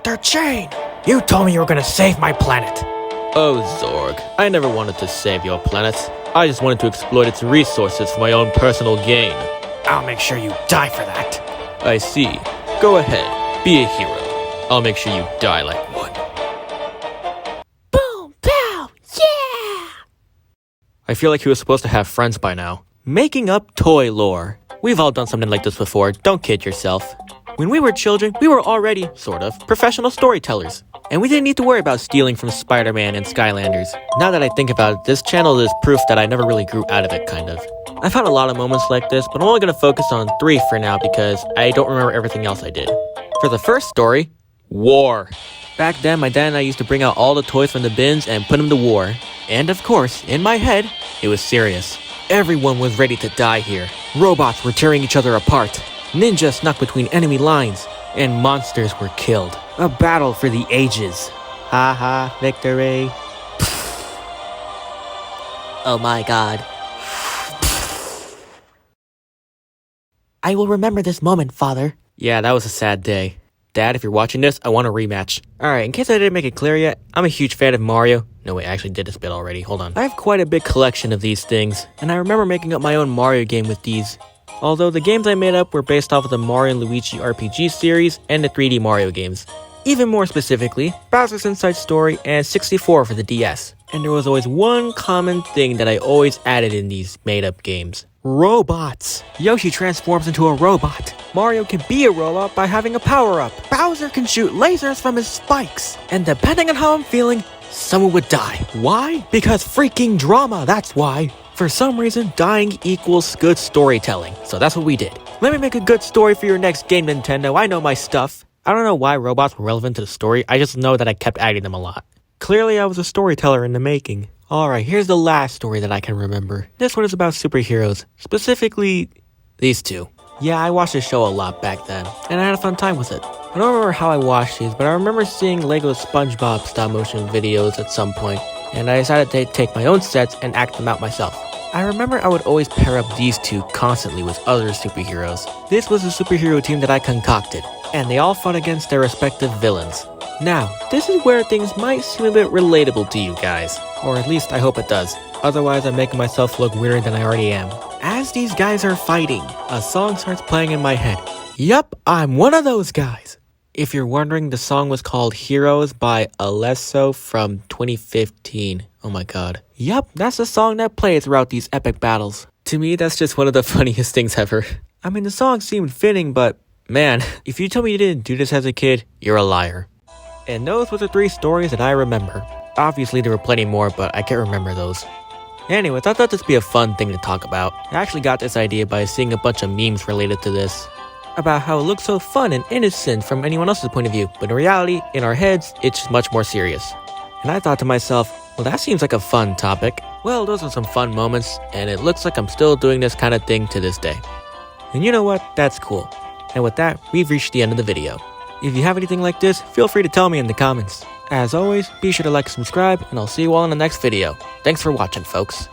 Dr. Chain! You told me you were gonna save my planet. Oh, Zorg, I never wanted to save your planet. I just wanted to exploit its resources for my own personal gain. I'll make sure you die for that. I see. Go ahead, be a hero. I'll make sure you die like one. Boom! Pow! Yeah! I feel like he was supposed to have friends by now. Making up toy lore. We've all done something like this before, don't kid yourself. When we were children, we were already, sort of, professional storytellers. And we didn't need to worry about stealing from Spider-Man and Skylanders. Now that I think about it, this channel is proof that I never really grew out of it, kind of. I've had a lot of moments like this, but I'm only going to focus on 3 for now because I don't remember everything else I did. For the first story, war. Back then, my dad and I used to bring out all the toys from the bins and put them to war. And of course, in my head, it was serious. Everyone was ready to die here. Robots were tearing each other apart. Ninjas snuck between enemy lines. And monsters were killed. A battle for the ages. Haha, victory. Oh my god. I will remember this moment, Father. Yeah, that was a sad day. Dad, if you're watching this, I want a rematch. Alright, in case I didn't make it clear yet, I'm a huge fan of Mario. No, wait, I actually did this bit already. Hold on. I have quite a big collection of these things, and I remember making up my own Mario game with these. Although the games I made up were based off of the Mario & Luigi RPG series and the 3D Mario games. Even more specifically, Bowser's Inside Story and 64 for the DS. And there was always one common thing that I always added in these made-up games. Robots! Yoshi transforms into a robot. Mario can be a robot by having a power-up. Bowser can shoot lasers from his spikes. And depending on how I'm feeling, someone would die. Why? Because freaking drama, that's why. For some reason, dying equals good storytelling, so that's what we did. Let me make a good story for your next game, Nintendo. I know my stuff. I don't know why robots were relevant to the story, I just know that I kept adding them a lot. Clearly, I was a storyteller in the making. Alright, here's the last story that I can remember. This one is about superheroes, specifically these two. Yeah, I watched this show a lot back then, and I had a fun time with it. I don't remember how I watched these, but I remember seeing Lego SpongeBob stop-motion videos at some point, and I decided to take my own sets and act them out myself. I remember I would always pair up these two constantly with other superheroes. This was a superhero team that I concocted, and they all fought against their respective villains. Now, this is where things might seem a bit relatable to you guys, or at least I hope it does. Otherwise, I'm making myself look weirder than I already am. As these guys are fighting, a song starts playing in my head. Yup, I'm one of those guys. If you're wondering, the song was called Heroes by Alesso from 2015. Oh my god. Yup, that's the song that plays throughout these epic battles. To me, that's just one of the funniest things ever. I mean, the song seemed fitting, but man, if you tell me you didn't do this as a kid, you're a liar. And those were the 3 stories that I remember. Obviously, there were plenty more, but I can't remember those. Anyways, I thought this would be a fun thing to talk about. I actually got this idea by seeing a bunch of memes related to this. About how it looks so fun and innocent from anyone else's point of view, but in reality, in our heads, it's just much more serious. And I thought to myself, well, that seems like a fun topic. Well, those are some fun moments, and it looks like I'm still doing this kind of thing to this day. And you know what? That's cool. And with that, we've reached the end of the video. If you have anything like this, feel free to tell me in the comments. As always, be sure to like and subscribe, and I'll see you all in the next video. Thanks for watching, folks.